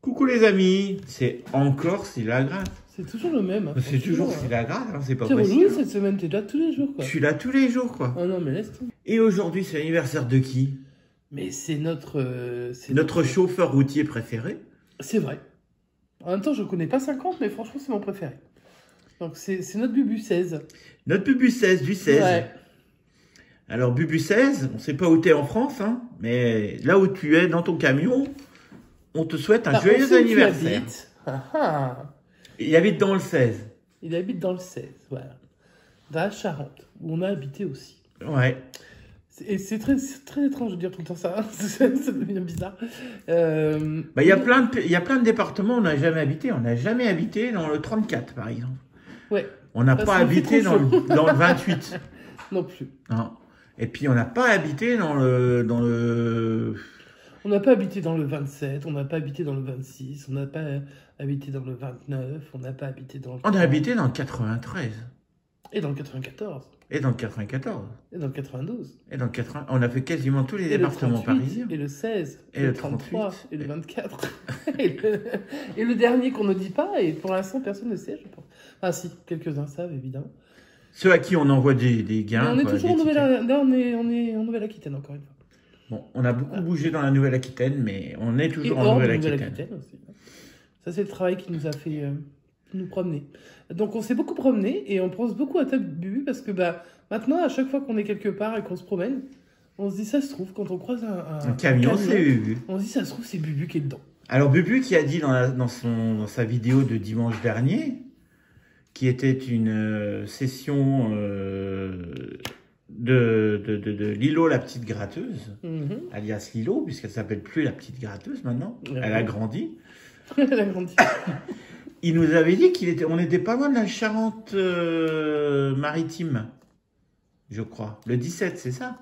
Coucou les amis, c'est encore Syllagraphe. C'est toujours le même. Hein, C'est toujours Syllagraphe, hein, c'est pas c'est relou possible. cette semaine, t'es là tous les jours quoi. Je suis là tous les jours quoi. Oh non mais laisse tomber. Et aujourd'hui c'est l'anniversaire de qui? Mais c'est notre... Notre chauffeur routier préféré. C'est vrai. En même temps je connais pas 50 mais franchement c'est mon préféré. Donc c'est notre Bubu 16. Notre Bubu 16 du 16. Ouais. Alors Bubu 16, on sait pas où t'es en France, hein, mais là où tu es dans ton camion, on te souhaite un joyeux anniversaire. Il habite dans le 16. Il habite dans le 16, voilà. Dans la Charente, où on a habité aussi. Ouais. Et c'est très étrange de dire tout le temps ça, ça devient bizarre. Bah, il y a plein de départements où on n'a jamais habité. On n'a jamais habité dans le 34, par exemple. Ouais. On n'a pas habité dans le 28. Non plus. Non. Et puis, on n'a pas habité dans le... On n'a pas habité dans le 27, on n'a pas habité dans le 26, on n'a pas habité dans le 29, on n'a pas habité dans le... On a habité dans le 93. Et dans le 94. Et dans le 94. Et dans le 92. Et dans le 80. On a fait quasiment tous les Et départements le 38, parisiens. et le 16. Et le le 33. 38. Et le 24. et le dernier qu'on ne dit pas, et pour l'instant personne ne sait, je pense. Ah si, quelques-uns savent évidemment. Ceux à qui on envoie des gains. Mais on est quoi, toujours en des tickets. en Nouvelle-Aquitaine encore une fois. Bon, on a beaucoup bougé dans la Nouvelle-Aquitaine, mais on est toujours en hors de Nouvelle-Aquitaine. aussi. Ça, c'est le travail qui nous a fait nous promener. Donc, on s'est beaucoup promené et on pense beaucoup à ta Bubu parce que bah, maintenant, à chaque fois qu'on est quelque part et qu'on se promène, on se dit, ça se trouve, quand on croise un camion, c'est Bubu. On se dit, ça se trouve, c'est Bubu qui est dedans. Alors, Bubu qui a dit dans sa vidéo de dimanche dernier, qui était une session de Lilo la petite gratteuse, alias Lilo, puisqu'elle s'appelle plus la petite gratteuse maintenant, elle a grandi. Elle a grandi. Il nous avait dit on était pas loin de la Charente-Maritime, je crois. Le 17, c'est ça?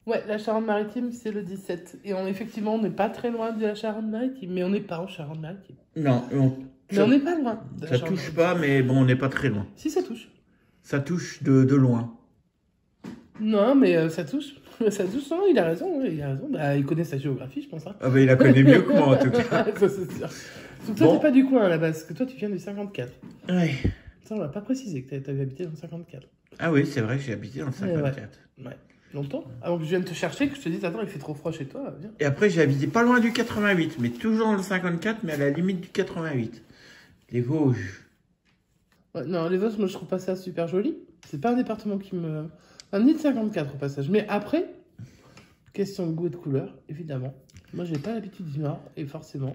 Ouais, la Charente-Maritime, c'est le 17. Et effectivement, on n'est pas très loin de la Charente-Maritime, mais on n'est pas en Charente-Maritime. Non, mais on n'est pas loin. Ça touche pas, mais bon, on n'est pas très loin. Si, ça touche. Ça touche de loin. Non, mais ça touche. Ça touche, non, il a raison. Il a raison. Bah, il connaît sa géographie, je pense. Hein. Ah bah, il la connaît mieux que moi, en tout cas. Ça, c'est sûr. Donc, toi, t'es pas du coin, à la base, parce que toi, tu viens du 54. Ouais. Ça, on l'a pas précisé que t'avais habité dans le 54. Ah oui, c'est vrai que j'ai habité dans le 54. Ouais. Longtemps. Avant que je vienne te chercher, que je te dise, attends, il fait trop froid chez toi, viens. Et après, j'ai habité pas loin du 88, mais toujours dans le 54, mais à la limite du 88. Les Vosges. Ouais, non, les Vosges, moi, je trouve pas ça super joli. C'est pas un département qui me... Enfin, ni de 54 au passage. Mais après, question de goût et de couleur, évidemment. Moi, j'ai pas l'habitude du Nord, et forcément,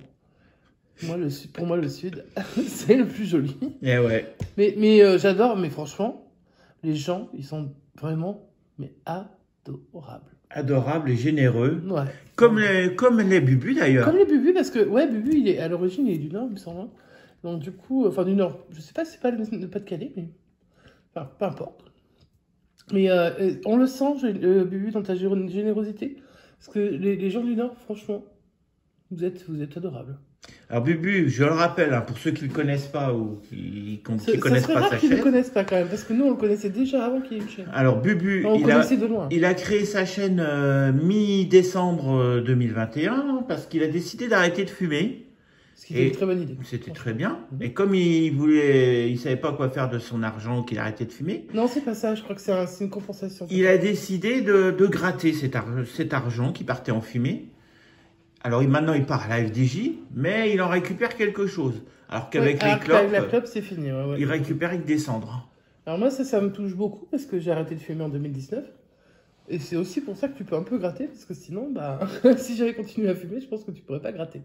pour moi, le Sud, c'est le plus joli. Et ouais. Mais j'adore, mais franchement, les gens, ils sont vraiment adorables. Adorables et généreux. Ouais. Comme les Bubus, d'ailleurs. Comme les Bubus, parce que, ouais, Bubu, à l'origine, il est du Nord, il me semble. Donc, du coup, enfin, du Nord, je sais pas si c'est pas le Pas-de-Calais, mais... Enfin, peu importe. Mais on le sent, Bubu, dans ta générosité. Parce que les gens du Nord, franchement, vous êtes adorables. Alors Bubu, je le rappelle, hein, pour ceux qui ne le connaissent pas ou qui connaissent pas sa chaîne. Qu'ils ne le connaissent pas quand même, parce que nous, on le connaissait déjà avant qu'il y ait une chaîne. Alors Bubu, il a créé sa chaîne mi-décembre 2021 parce qu'il a décidé d'arrêter de fumer. Ce qui était une très bonne idée. C'était très bien. Et comme il savait pas quoi faire de son argent, qu'il a arrêté de fumer. Non, c'est pas ça. Je crois que c'est une compensation. Il a décidé de gratter cet argent qui partait en fumée. Alors maintenant, il part à la FDJ, mais il en récupère quelque chose. Alors qu'avec les clopes, avec la clope, c'est fini. Ouais. Il récupère avec des cendres. Alors moi, ça me touche beaucoup parce que j'ai arrêté de fumer en 2019. Et c'est aussi pour ça que tu peux un peu gratter, parce que sinon, bah, si j'avais continué à fumer, je pense que tu pourrais pas gratter.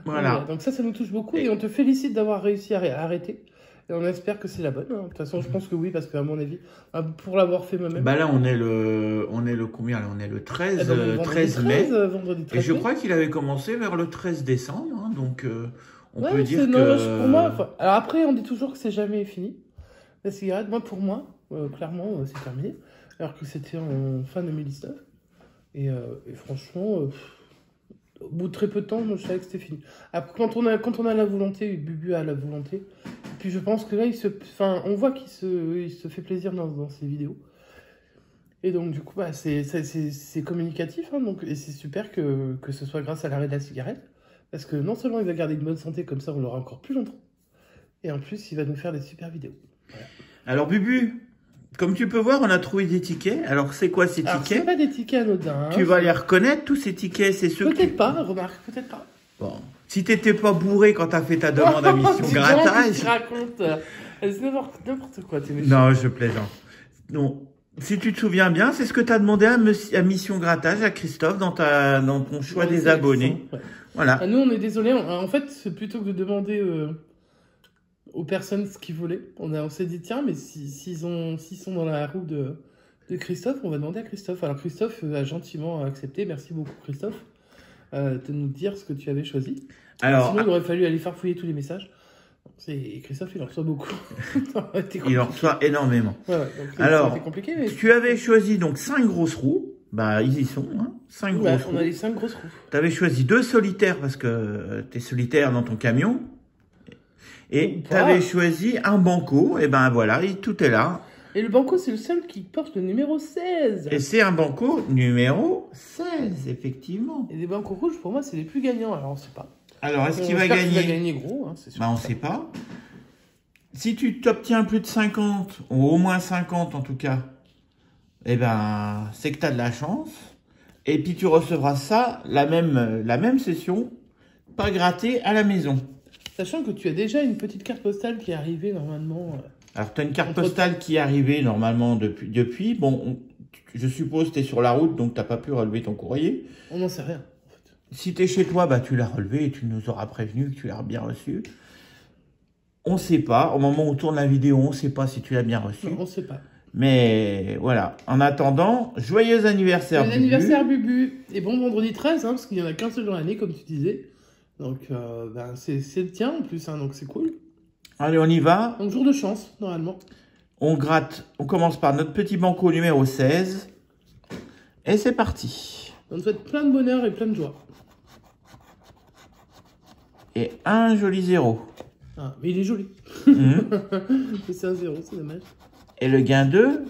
Voilà. Donc ça nous touche beaucoup et on te félicite d'avoir réussi à arrêter. Et on espère que c'est la bonne. Hein. De toute façon, je pense que oui, parce qu'à mon avis, pour l'avoir fait moi-même... Bah là, on est le combien là? On est le 13, 13 mai. Vendredi 13 et je mai. crois qu'il avait commencé vers le 13 décembre. Hein, donc, on peut dire non, que... pour moi, alors après, on dit toujours que c'est jamais fini. La cigarette, pour moi, clairement, c'est terminé. Alors que c'était en fin 2019. Et franchement, au bout de très peu de temps, je savais que c'était fini. Après, quand on a la volonté, Bubu a la volonté. Et puis je pense que là, on voit qu'il se fait plaisir dans ses vidéos. Et donc, du coup, c'est communicatif. Hein, et c'est super que ce soit grâce à l'arrêt de la cigarette. Parce que non seulement il va garder une bonne santé, comme ça on l'aura encore plus longtemps, et en plus il va nous faire des super vidéos. Voilà. Alors Bubu, comme tu peux voir, on a trouvé des tickets. Alors c'est quoi ces Alors, tickets? c'est pas des tickets anodins. Tu vas les reconnaître, tous ces tickets, c'est ceux Peut-être pas, remarque, peut-être pas. Bon. Si t'étais pas bourré quand t'as fait ta demande à Mission Tu Grattage... racontes c'est n'importe quoi, t'es méchant. Non, je plaisante. Non. Si tu te souviens bien, c'est ce que tu as demandé à Mission Grattage, à Christophe, dans ton choix des abonnés. Ouais. Voilà. Ah, nous, on est désolés. En fait, c'est plutôt que de demander aux personnes ce qu'ils voulaient. On s'est dit, tiens, mais s'ils sont dans la roue de Christophe, on va demander à Christophe. Alors, Christophe a gentiment accepté. Merci beaucoup, Christophe, de nous dire ce que tu avais choisi. Alors, sinon, il aurait fallu aller farfouiller tous les messages. Christophe, il en reçoit beaucoup. Il en reçoit énormément. Ouais, donc, alors, compliqué, mais... tu avais choisi donc 5 grosses roues. Bah, ils y sont, hein. 5 grosses roues. On a les 5 grosses roues. Tu avais choisi 2 solitaires parce que tu es solitaire dans ton camion. Et tu avais choisi un banco. Et ben voilà, tout est là. Et le banco, c'est le seul qui porte le numéro 16. Et c'est un banco numéro 16, effectivement. Et les bancos rouges, pour moi, c'est les plus gagnants. Alors, on ne sait pas. Alors, est-ce qu'il va gagner? Il va gagner gros, hein, c'est sûr. Bah, on ne sait pas. Si tu t'obtiens plus de 50, ou au moins 50 en tout cas, eh ben, c'est que tu as de la chance. Et puis tu recevras ça, la même session, pas grattée à la maison. Sachant que tu as déjà une petite carte postale qui est arrivée normalement. Alors, tu as une carte postale qui est arrivée normalement depuis. Bon, je suppose que tu es sur la route, donc tu n'as pas pu relever ton courrier. On n'en sait rien. Si tu es chez toi, bah, tu l'as relevé et tu nous auras prévenu que tu l'as bien reçu. On ne sait pas. Au moment où on tourne la vidéo, on ne sait pas si tu l'as bien reçu. Non, on ne sait pas. Mais voilà. En attendant, joyeux anniversaire, Bubu. Joyeux anniversaire, Bubu. Et bon vendredi 13, hein, parce qu'il n'y en a qu'un seul dans l'année, comme tu disais. Donc, c'est le tien en plus, hein, donc c'est cool. Allez, on y va. Donc, jour de chance, normalement. On gratte. On commence par notre petit banco numéro 16. Et c'est parti. On te souhaite plein de bonheur et plein de joie. Et un joli 0. Ah, mais il est joli. C'est un 0, c'est dommage. Et le gain 2,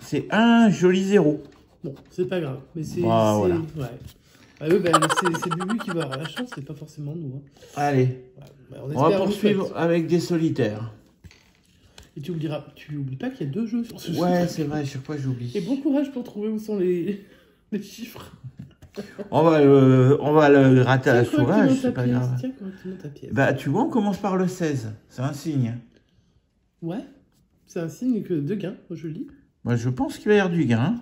c'est un joli 0. Bon, c'est pas grave. Mais c'est... Voilà. Ouais. Ah oui, bah, c'est Bubu qui va avoir la chance, c'est pas forcément nous. Hein. Allez. Ouais, bah, on va poursuivre avec des solitaires. Et tu oublies pas qu'il y a 2 jeux sur ce jeu. Ouais, c'est vrai, chaque fois j'oublie. Et bon courage pour trouver où sont les chiffres. On va le gratter à la sauvage, c'est pas grave. Tiens correctement ta pièce. Bah, tu vois, on commence par le 16. C'est un signe. Ouais, c'est un signe que de gain, je lis. Moi, je pense qu'il va y avoir du gain.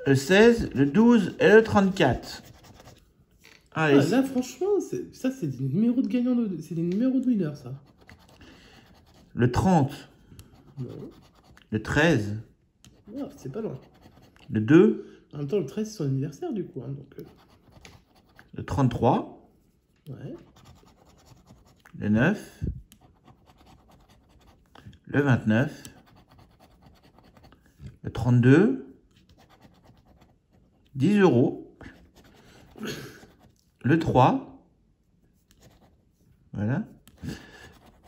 Le 16, le 12 et le 34. Allez. Ah, là, franchement, ça, c'est des numéros de gagnants, c'est des numéros de winner, ça. Le 30. Non. Le 13. Non, c'est pas loin. Le 2. En même temps, le 13, c'est son anniversaire, du coup. Hein, donc, Le 33. Ouais. Le 9. Le 29. Le 32. 10 €. Le 3. Voilà.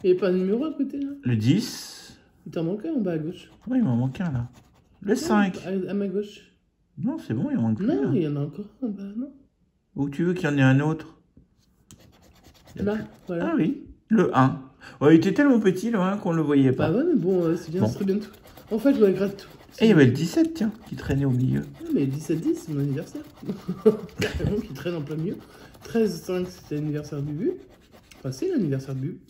Il n'y a pas un numéro à côté, là? Le 10. Il t'en manque un en bas à gauche. Oui, il m'en manque un, là. Le 5. À ma gauche. Non, c'est bon, il en manque plus. Non, là. il y en a encore un en bas, non? Ou tu veux qu'il y en ait un autre? Là, voilà. Ah oui, le 1. Ouais, il était tellement petit, le 1, qu'on ne le voyait pas. Bah ouais, mais bon, c'est bien, Bon. ce serait bien tout. En fait, je dois gratter tout. Et il y avait le 17, tiens, qui traînait au milieu. Ah, mais 17-10, c'est mon anniversaire. Carrément, qui traîne en plein milieu. 13-5, c'était l'anniversaire du but. Enfin, c'est l'anniversaire du but.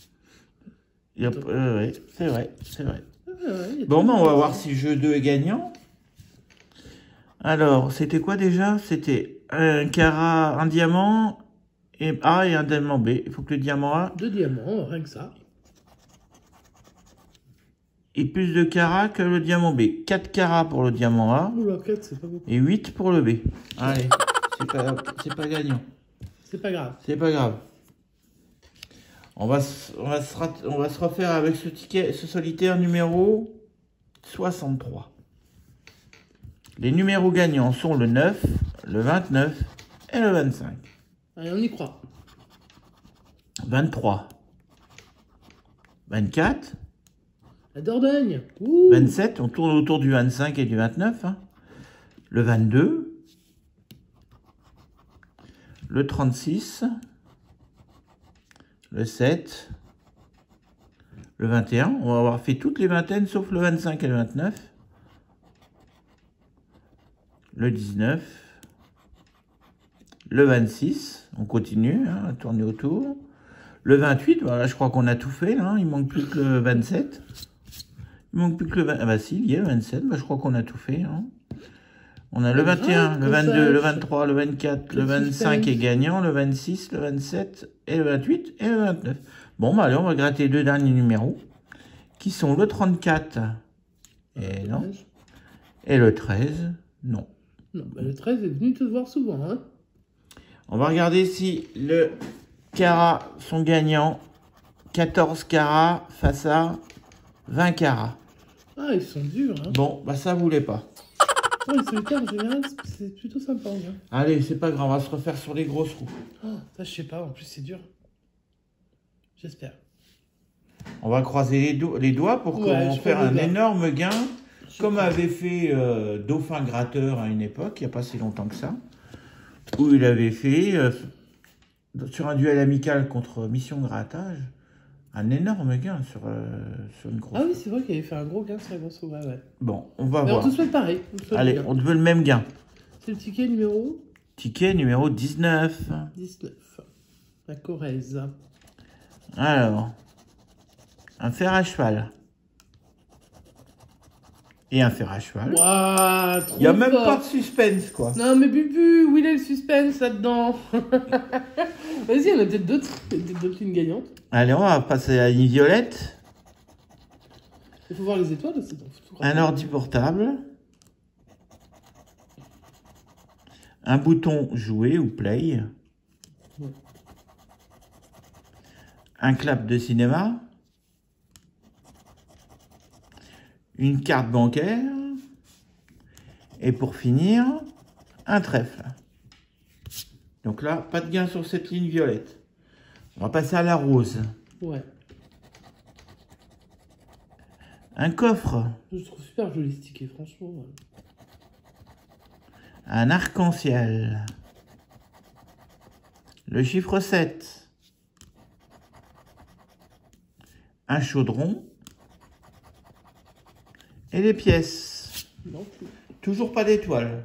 Ouais, c'est vrai, c'est vrai. Ah, ouais, Bon, ben, on va voir si jeu 2 est gagnant. Alors, c'était quoi déjà? C'était un carat, un diamant et A et un diamant B. Il faut que le diamant A 2 diamants, rien que ça. ait plus de carats que le diamant B. 4 carats pour le diamant A Oula, 4, c'est pas beaucoup. et 8 pour le B. Allez, c'est pas gagnant. C'est pas grave. C'est pas grave. On va se refaire avec ce solitaire numéro 63. Les numéros gagnants sont le 9, le 29 et le 25. Allez, on y croit. 23. 24. La Dordogne. Ouh. 27. On tourne autour du 25 et du 29. Hein. Le 22. Le 36. le 7, le 21. On va avoir fait toutes les vingtaines sauf le 25 et le 29. Le 19. Le 26. On continue hein, à tourner autour. Le 28, voilà, je crois qu'on a tout fait. Là. Il manque plus que le 27. Il manque plus que le 20. Ah bah si, il y a le 27. Bah, je crois qu'on a tout fait. Hein. On a le 21, le 22, le 23, le 24, le 25 est gagnant, le 26, le 27, et le 28, et le 29. Bon, bah allez, on va gratter les deux derniers numéros, qui sont le 34, et non, et le 13, non. Non, bah le 13 est venu te voir souvent, hein. On va regarder si le carats sont gagnants. 14 carats face à 20 carats. Ah, ils sont durs, hein. Bon, bah ça voulait pas. Ouais, les solitaires, en général, c'est plutôt sympa. Hein. Allez, c'est pas grave, on va se refaire sur les grosses roues. Oh, ça, je sais pas, en plus, c'est dur. J'espère. On va croiser les doigts pour qu'on fasse un énorme gain, comme avait fait Dauphin Gratteur à une époque, il n'y a pas si longtemps que ça, où il avait fait, sur un duel amical contre Mission Grattage, un énorme gain sur une grosse. Ah oui, c'est vrai qu'il avait fait un gros gain sur la grosse roue. Ouais. Bon, on va voir. On te souhaite pareil. Allez, on te veut le même gain. C'est le ticket numéro 19. 19. La Corrèze. Alors, un fer à cheval. Et un fer à cheval. Waouh, il n'y a même pas de suspense, quoi. Non, mais Bubu, où il est le suspense là-dedans? Vas-y, on a peut-être d'autres lignes gagnantes. Allez, on va passer à une violette. Il faut voir les étoiles aussi. Un ordi portable. Un bouton jouer ou play. Ouais. Un clap de cinéma. Une carte bancaire. Et pour finir, un trèfle. Donc là, pas de gain sur cette ligne violette. On va passer à la rose. Ouais. Un coffre. Je trouve super joli ce ticket, franchement. Ouais. Un arc-en-ciel. Le chiffre 7. Un chaudron. Et les pièces. Non, toujours pas d'étoile.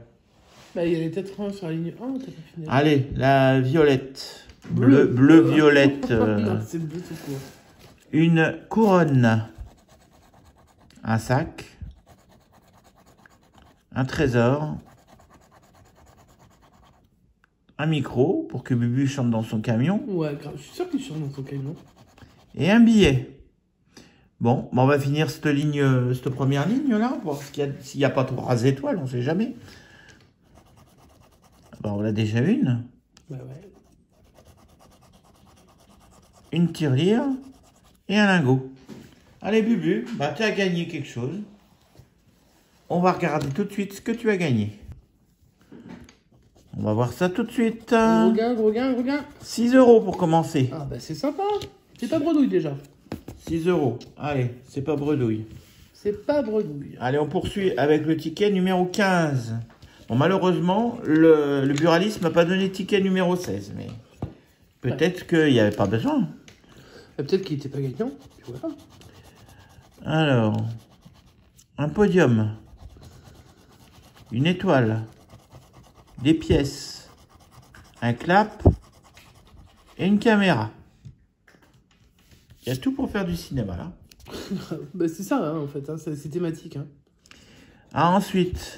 Bah, il y a les têtes sur la ligne 1, t'as pas fini. Allez, la violette. Bleu-violette. Non, c'est bleu tout court. Une couronne. Un sac. Un trésor. Un micro pour que Bubu chante dans son camion. Ouais, grave. Je suis sûr qu'il chante dans son camion. Et un billet. Bon, on va finir cette première ligne là, voir s'il n'y a pas 3 étoiles, on ne sait jamais. Bon, on a déjà une. Bah ouais. Une tirelire et un lingot. Allez Bubu, bah tu as gagné quelque chose. On va regarder tout de suite ce que tu as gagné. On va voir ça tout de suite. Regarde. 6 € pour commencer. Ah bah c'est sympa. C'est pas bredouille déjà. 6 €. Allez, c'est pas bredouille. C'est pas bredouille. Allez, on poursuit avec le ticket numéro 15. Bon, malheureusement, le buraliste m'a pas donné le ticket numéro 16, mais peut-être qu'il n'y avait pas besoin. Peut-être qu'il n'était pas gagnant. Tu vois. Alors, un podium. Une étoile. Des pièces. Un clap. Et une caméra. Il y a tout pour faire du cinéma, là. Bah c'est ça, hein, en fait. Hein, c'est thématique. Hein. Ah, ensuite,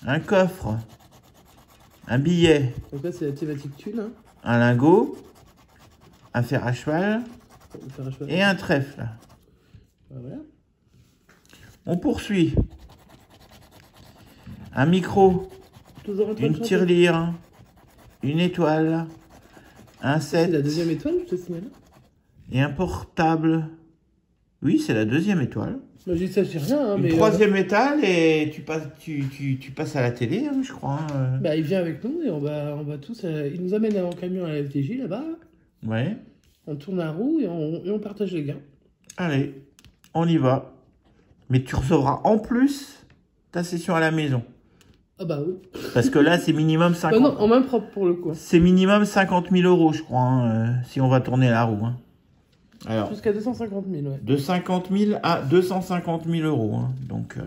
un coffre. Un billet. Donc là, c'est la thématique thune. Hein. Un lingot. Un fer à cheval. Et un trèfle. Voilà. On poursuit. Un micro. Une tirelire. Une étoile. Un 7. C'est la deuxième étoile, je te signale. Et un portable. Oui, c'est la deuxième étoile. Moi, je dis ça, je dis rien. Hein, une troisième étoile et tu passes à la télé, hein, je crois. Bah, il vient avec nous et on va tous. Il nous amène en camion à la FDJ là-bas. Ouais. On tourne la roue et on partage les gains. Allez, on y va. Mais tu recevras en plus ta session à la maison. Ah bah oui. Parce que là, c'est minimum 50... Bah non, en main propre pour le coup. C'est minimum 50 000 euros, je crois, hein, si on va tourner la roue. Hein. Alors, jusqu'à 250 000, ouais. De 50 000 à 250 000 euros. Hein. Donc,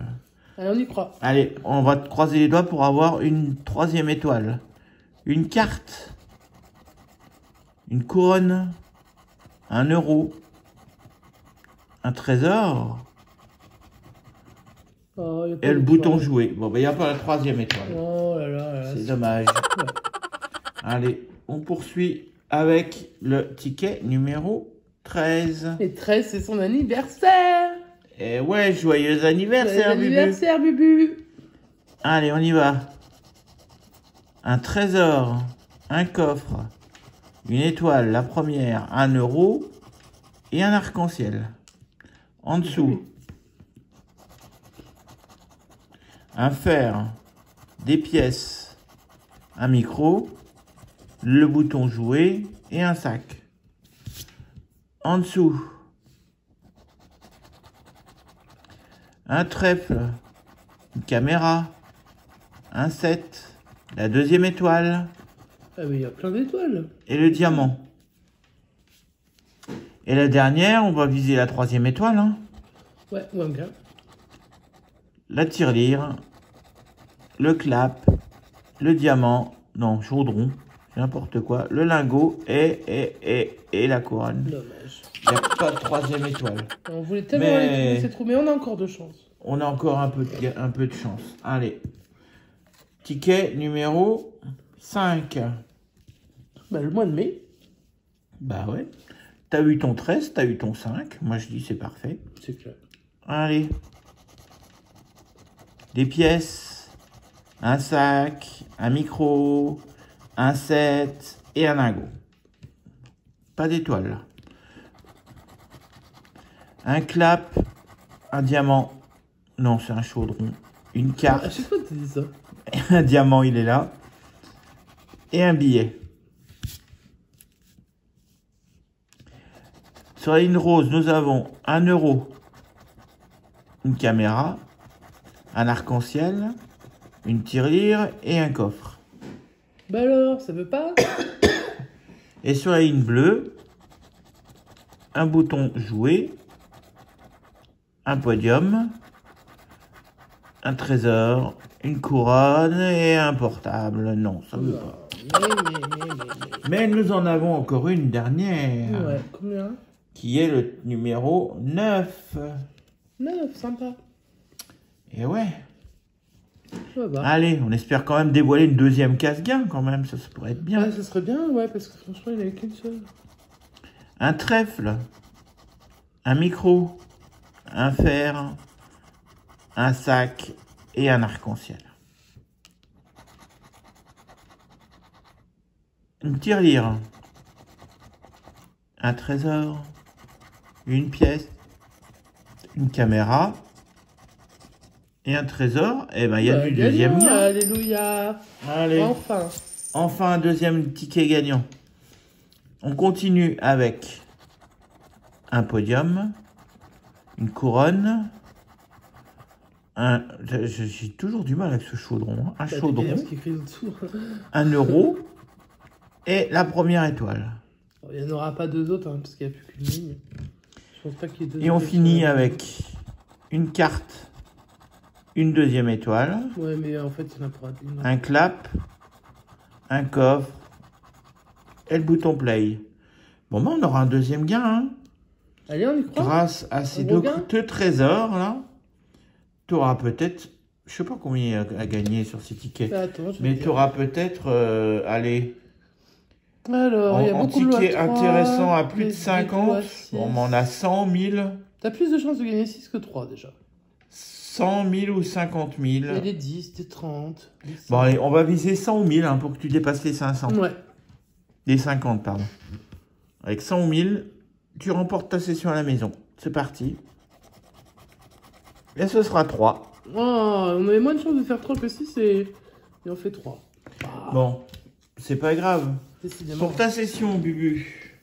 allez, on y croit. allez, on va croiser les doigts pour avoir une 3e étoile. Une carte. Une couronne. 1 euro. Un trésor. Oh, et le bouton jouer. Bon, ben, il n'y a pas la 3e étoile. Oh là là. C'est dommage. Ouais. Allez, on poursuit avec le ticket numéro 13. Et 13, c'est son anniversaire. Et ouais, joyeux anniversaire, Bubu. Joyeux anniversaire, Bubu. Allez, on y va. Un trésor, un coffre, une étoile, la première, 1 euro et un arc-en-ciel. En dessous, un fer, des pièces, un micro, le bouton jouer et un sac. En dessous, un trèfle, une caméra, un 7, la 2e étoile. Ah mais il y a plein d'étoiles. Et le diamant. Et la dernière, on va viser la 3e étoile. Hein. Ouais, ok. La tirelire, le clap, le diamant, non, chaudron, n'importe quoi, le lingot et la couronne. Dommage. Il n'y a pas de 3e étoile. On voulait tellement aller trouver ces trous, mais on a encore de chance. On a encore un peu de chance. Allez. Ticket numéro 5. Bah, le mois de mai. Bah ouais. T'as eu ton 13, t'as eu ton 5. Moi, je dis c'est parfait. C'est clair. Allez. Des pièces, un sac, un micro, un 7 et un lingot. Pas d'étoile, là. Un clap, un diamant. Non, c'est un chaudron. Une carte. À chaque fois, tu dis ça. Un diamant, il est là. Et un billet. Sur la ligne rose, nous avons 1 euro, une caméra, un arc-en-ciel, une tirelire et un coffre. Bah alors, ça veut pas? Et sur la ligne bleue, un bouton jouer, un podium, un trésor, une couronne et un portable. Non, ça veut pas. Mais nous en avons encore une dernière. Ouais, combien? Qui est le numéro 9. 9, sympa. Et ouais. Ça va. Allez, on espère quand même dévoiler une 2e casse-gain quand même, ça pourrait être bien. Ouais, ça serait bien, ouais, parce que franchement, il n'y avait qu'une seule. Un trèfle, un micro, un fer, un sac et un arc-en-ciel. Une tirelire, un trésor, une pièce, une caméra et un trésor. Et ben il y a du deuxième gain. Alléluia. Allez. Enfin. Enfin un 2e ticket gagnant. On continue avec un podium, une couronne, j'ai toujours du mal avec ce chaudron. Hein. Un chaudron, 1 euro et la 1re étoile. Il n'y en aura pas 2 autres, hein, parce qu'il n'y a plus qu'une ligne. Je pense pas qu'il y ait 2 et on finit avec une carte, une 2e étoile. Ouais, mais en fait, il n'y en a pas une. Un clap, un coffre et le bouton play. Bon, ben, on aura un 2e gain. Hein. Allez, on y croit. Grâce à ces 2 trésors, là, tu auras peut-être, je sais pas combien à gagner sur ces tickets, mais tu auras peut-être, allez, alors, il y a beaucoup de tickets intéressants à plus de 50, bon, on en a 100 000. T'as plus de chances de gagner 6 que 3 déjà. 100 000 ou 50 000. Il y a des 10, des 30. Des bon, allez, on va viser 100 000 hein, pour que tu dépasses les 500. Ouais. Les 50, pardon. Avec 100 000, tu remportes ta session à la maison. C'est parti. Et ce sera 3. Oh, on avait moins de chances de faire 3 que 6 et on fait 3. Ah. Bon, c'est pas grave. Décidément. Pour ta session, Bubu,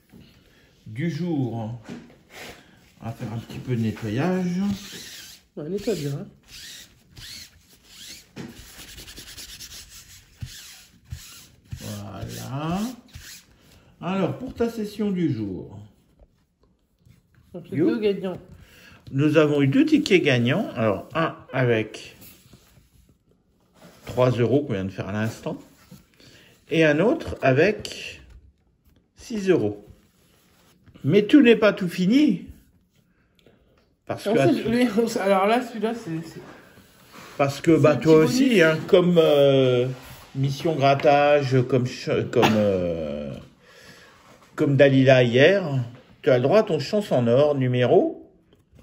du jour, on va faire un petit peu de nettoyage. Ouais, nettoie bien. Hein. Voilà. Alors, pour ta session du jour, Donc, les deux gagnants. nous avons eu 2 tickets gagnants. Alors, un avec 3 € qu'on vient de faire à l'instant. Et un autre avec 6 €. Mais tout n'est pas tout fini. Parce que, alors là, celui-là, c'est... Parce que bah, toi aussi, hein, comme mission grattage, comme Dalila hier, tu as le droit à ton chance en or numéro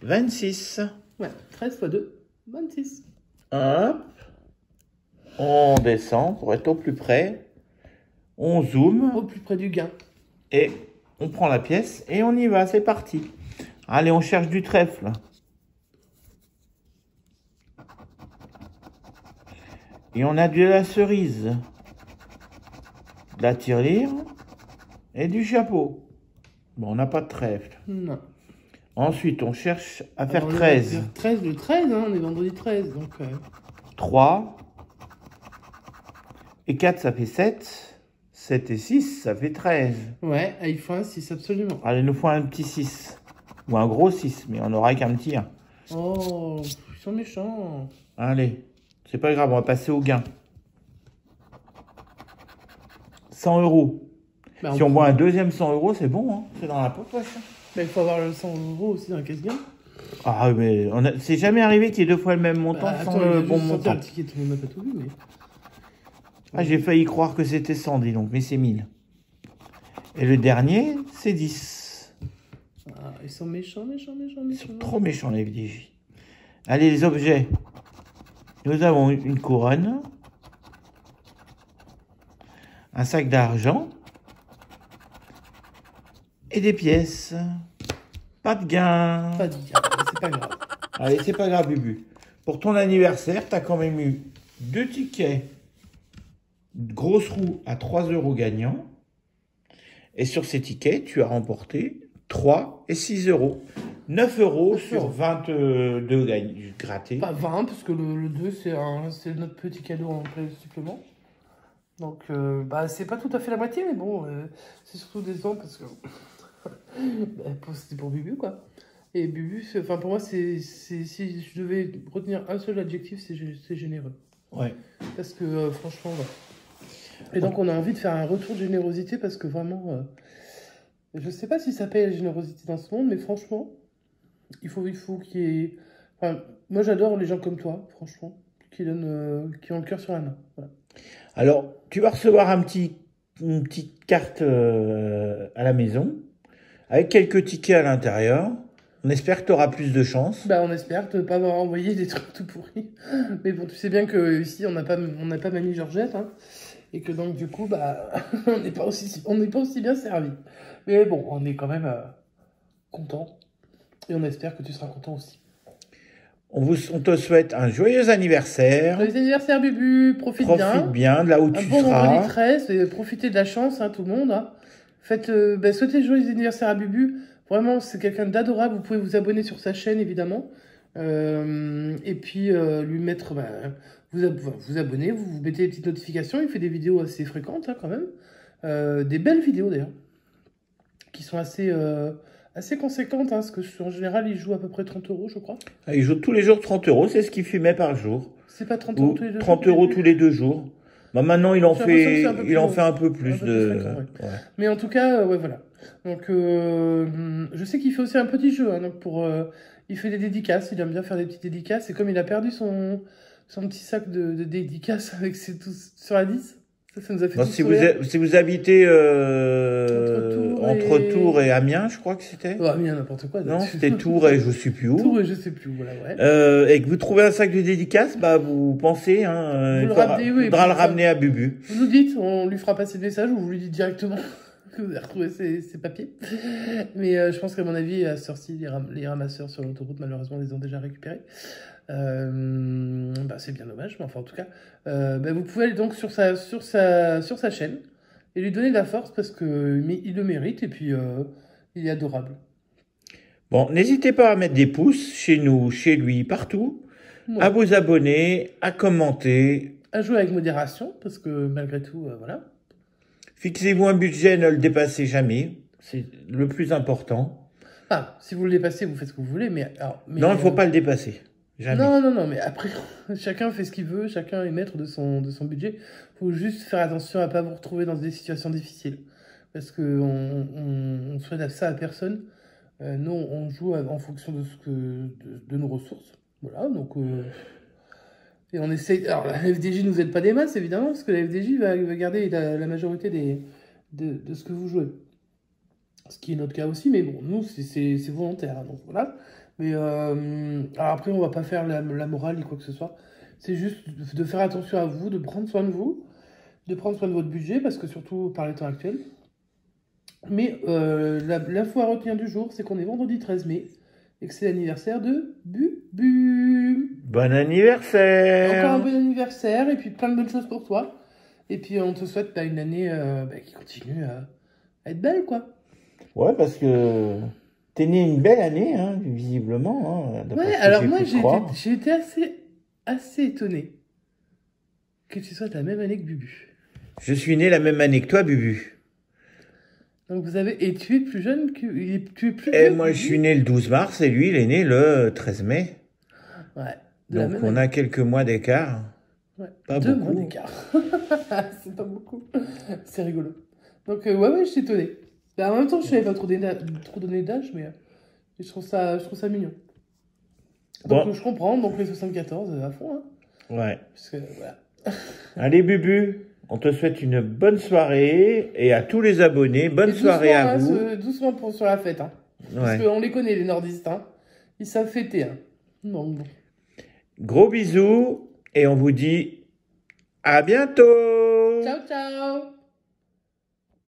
26. Ouais, 13 x 2, 26. Hop. On descend pour être au plus près. On zoome. Au plus près du gain. Et on prend la pièce et on y va, c'est parti. Allez, on cherche du trèfle. Et on a de la cerise, de la tirelire et du chapeau. Bon, on n'a pas de trèfle. Non. Ensuite, on cherche à faire Alors, 13. 13, le 13, hein, on est vendredi 13. Donc, 3 et 4, ça fait 7. 7 et 6, ça fait 13. Ouais, il faut un 6, absolument. Allez, il nous faut un petit 6. Ou un gros 6, mais on n'aura qu'un petit 1. Oh, ils sont méchants. Allez, c'est pas grave, on va passer au gain. 100 €. Bah, Si on voit un deuxième 100 €, c'est bon, hein. C'est dans la poche, ça. Mais il faut avoir le 100 € aussi dans la caisse gain. Ah, mais c'est jamais arrivé qu'il y ait 2 fois le même montant sans le bon montant. Le ticket, tout le monde n'a pas tout vu, mais... Ah, j'ai failli croire que c'était 100, dis donc, mais c'est 1000. Et le dernier, c'est 10. Ah, ils sont méchants. Ils sont trop méchants, les FDJ. Allez, les objets. Nous avons une couronne, un sac d'argent et des pièces. Pas de gain. Pas de gain, c'est pas grave. Allez, c'est pas grave, Bubu. Pour ton anniversaire, tu as quand même eu 2 tickets. Grosse roue à 3 € gagnants. Et sur ces tickets, tu as remporté 3 et 6 €. 9 € sur 22 grattés. Pas 20, parce que le 2, c'est notre petit cadeau en plein supplément. Donc, bah, c'est pas tout à fait la moitié, mais bon, c'est surtout décevant parce que c'était pour Bubu, quoi. Et Bubu, enfin, pour moi, si je devais retenir un seul adjectif, c'est généreux. Ouais. Parce que, franchement, ouais. Et donc, on a envie de faire un retour de générosité parce que vraiment, je sais pas si ça paye la générosité dans ce monde, mais franchement, il faut qu'il y ait... Enfin, moi, j'adore les gens comme toi, franchement, qui ont le cœur sur la main. Voilà. Alors, tu vas recevoir une petite carte à la maison, avec quelques tickets à l'intérieur. On espère que tu auras plus de chance. Bah, on espère ne pas avoir envoyé des trucs tout pourris. Mais bon, tu sais bien que ici, on n'a pas Mamie Georgette, hein, et que donc, du coup, bah, on n'est pas aussi bien servi. Mais bon, on est quand même content. Et on espère que tu seras content aussi. On te souhaite un joyeux anniversaire. Joyeux anniversaire, Bubu. Profite bien de là où tu seras. Un bon vendredi 13. Et profitez de la chance, hein, tout le monde. Hein. Souhaitez joyeux anniversaire à Bubu. Vraiment, c'est quelqu'un d'adorable. Vous pouvez vous abonner sur sa chaîne, évidemment. Et puis, lui mettre... vous abonnez, vous mettez des petites notifications. Il fait des vidéos assez fréquentes, hein, quand même. Des belles vidéos, d'ailleurs. Qui sont assez conséquentes, hein, parce que en général, il joue à peu près 30 €, je crois. Ah, il joue tous les jours 30 €, c'est ce qu'il fumait par jour. C'est pas 30 € tous les 2 jours. 30 € tous les 2 jours. Bah maintenant, il en fait un peu plus de... Ouais. Mais en tout cas, ouais, voilà. Donc, je sais qu'il fait aussi un petit jeu, hein, donc il fait des dédicaces, il aime bien faire des petites dédicaces, et comme il a perdu son petit sac de dédicaces avec ses tous sur la 10, ça nous a fait bon, si vous habitez entre Tours et Amiens, je crois que c'était. Oh, Amiens, n'importe quoi. Non, c'était Tours et je sais plus où. Tours et je sais plus où, voilà, ouais. Et que vous trouvez un sac de dédicaces, bah vous pensez, hein, il faudra le ramener à Bubu. Vous nous dites, on lui fera passer le message ou vous lui dites directement que vous avez retrouvé ses papiers. Mais je pense qu'à mon avis, à sorti les ramasseurs sur l'autoroute, malheureusement, les ont déjà récupérés. C'est bien dommage, mais enfin en tout cas, vous pouvez aller donc sur sa chaîne et lui donner de la force parce que il le mérite et puis il est adorable. Bon, n'hésitez pas à mettre des pouces chez nous, chez lui, partout, à vous abonner, à commenter, à jouer avec modération parce que malgré tout, voilà. Fixez-vous un budget, ne le dépassez jamais. C'est le plus important. Ah, si vous le dépassez, vous faites ce que vous voulez, Non, il ne faut pas le dépasser. Jamais. Non, mais après, chacun fait ce qu'il veut, chacun est maître de son budget. Il faut juste faire attention à ne pas vous retrouver dans des situations difficiles. Parce qu'on souhaite ça à personne. Nous, on joue en fonction de nos ressources. Voilà, donc... et on essaye... Alors, la FDJ ne nous aide pas des masses, évidemment, parce que la FDJ va garder la majorité de ce que vous jouez. Ce qui est notre cas aussi, mais bon, nous, c'est volontaire, hein, donc voilà. Mais alors après, on va pas faire la morale ni quoi que ce soit. C'est juste de faire attention à vous, de prendre soin de vous, de prendre soin de votre budget, parce que surtout par les temps actuels. Mais l'info à retenir du jour, c'est qu'on est vendredi 13 mai et que c'est l'anniversaire de Bubu. Bon anniversaire! Encore un bon anniversaire et puis plein de bonnes choses pour toi. Et puis on te souhaite une année qui continue à être belle, quoi. Ouais, parce que t'es né une belle année, hein, visiblement. Hein, ouais, alors moi j'ai été assez étonné que tu sois de la même année que Bubu. Je suis né la même année que toi, Bubu. Donc vous avez... Et tu es plus jeune que... Tu es plus Et moi, je suis né le 12 mars et lui, il est né le 13 mai. Ouais. Donc on a quelques mois d'écart. Ouais. Pas 2 beaucoup. mois d'écart. C'est pas beaucoup. C'est rigolo. Donc ouais, je suis étonné. En même temps, je savais pas trop donné d'âge, mais je trouve ça mignon. Donc bon. Je comprends, donc les 74 à fond. Hein. Ouais. Parce que, voilà. Allez, Bubu, on te souhaite une bonne soirée et à tous les abonnés, bonne soirée à vous. Doucement sur la fête. Hein. Ouais. Parce qu'on les connaît, les nordistes. Hein. Ils savent fêter. Hein. Donc, bon. Gros bisous et on vous dit à bientôt. Ciao, ciao.